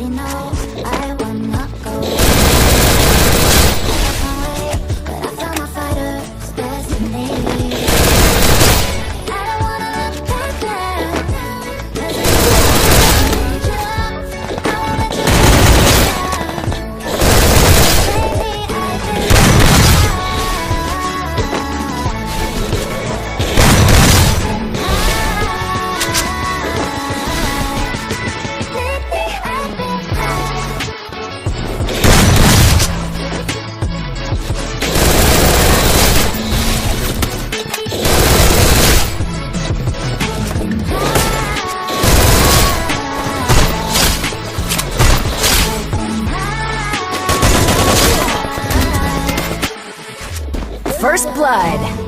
already know I wanna go. I can't wait, but I found my fighter's destiny. I don't wanna look back now, 'cause I need you. I wanna do it now. Baby, I can First blood.